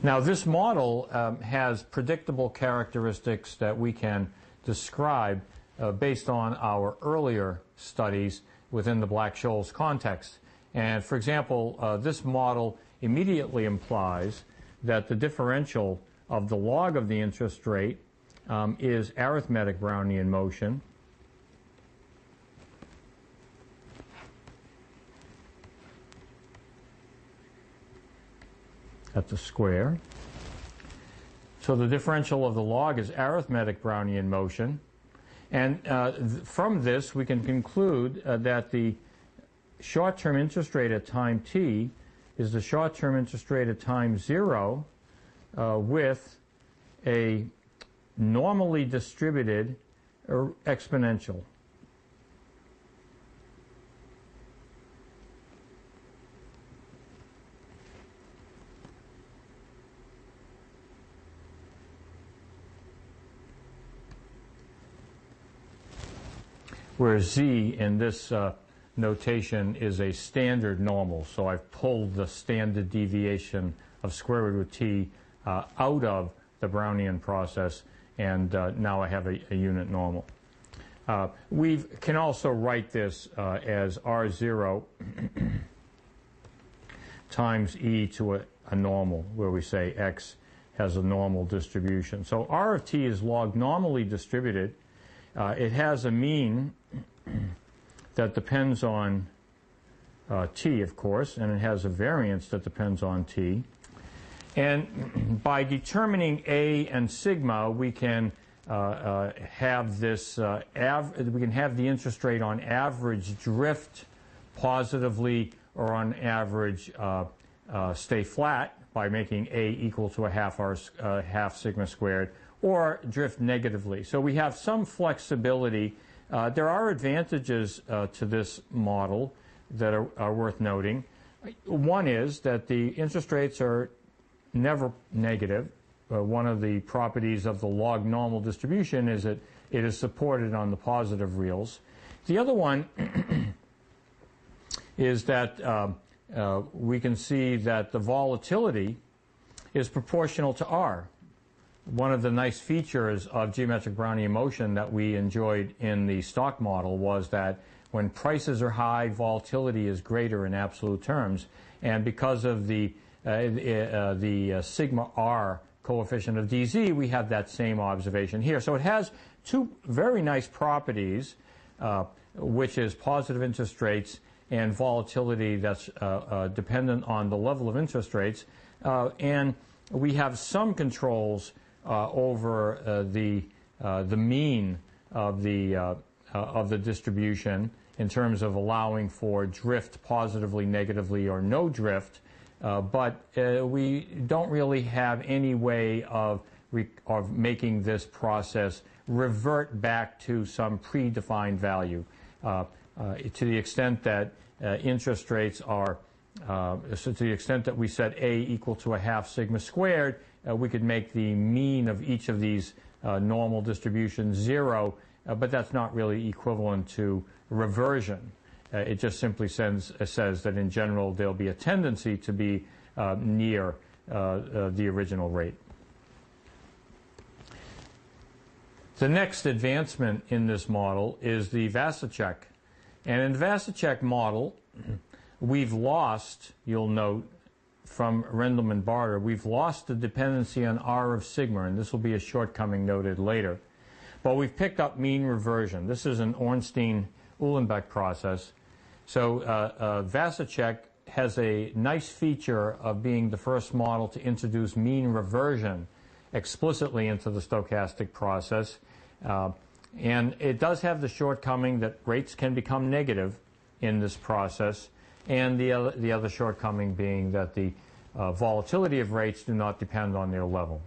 Now, this model has predictable characteristics that we can describe based on our earlier studies within the Black-Scholes context. And for example, this model immediately implies that the differential of the log of the interest rate is arithmetic Brownian motion. At the square. So the differential of the log is arithmetic Brownian motion. And from this, we can conclude that the short-term interest rate at time t is the short-term interest rate at time 0 with a normally distributed exponential. Where z in this notation is a standard normal. So I've pulled the standard deviation of square root of t out of the Brownian process, and now I have a unit normal. We can also write this as R0 times e to a normal, where we say x has a normal distribution. So R of t is log normally distributed. It has a mean that depends on t, of course, and it has a variance that depends on t. And by determining a and sigma, we can have this we can have the interest rate on average drift positively, or on average stay flat by making a equal to a half sigma squared, or drift negatively. So we have some flexibility. There are advantages to this model that are worth noting. One is that the interest rates are never negative. One of the properties of the log normal distribution is that it is supported on the positive reals. The other one is that we can see that the volatility is proportional to R. One of the nice features of geometric Brownian motion that we enjoyed in the stock model was that when prices are high, volatility is greater in absolute terms. And because of the sigma r coefficient of dz, we have that same observation here. So it has two very nice properties, which is positive interest rates and volatility that's dependent on the level of interest rates. And we have some controls over the mean of the distribution in terms of allowing for drift positively, negatively, or no drift, but we don't really have any way of making this process revert back to some predefined value. To the extent that interest rates are, so to the extent that we set a equal to a half sigma squared, we could make the mean of each of these normal distributions 0, but that's not really equivalent to reversion. It just simply says that in general there'll be a tendency to be near the original rate. The next advancement in this model is the Vasicek. And in the Vasicek model, we've lost, you'll note, from Rendleman-Barter, we've lost the dependency on R of sigma, and this will be a shortcoming noted later. But we've picked up mean reversion. This is an Ornstein-Uhlenbeck process. So Vasicek has a nice feature of being the first model to introduce mean reversion explicitly into the stochastic process. And it does have the shortcoming that rates can become negative in this process, and the other shortcoming being that the volatility of rates do not depend on their level.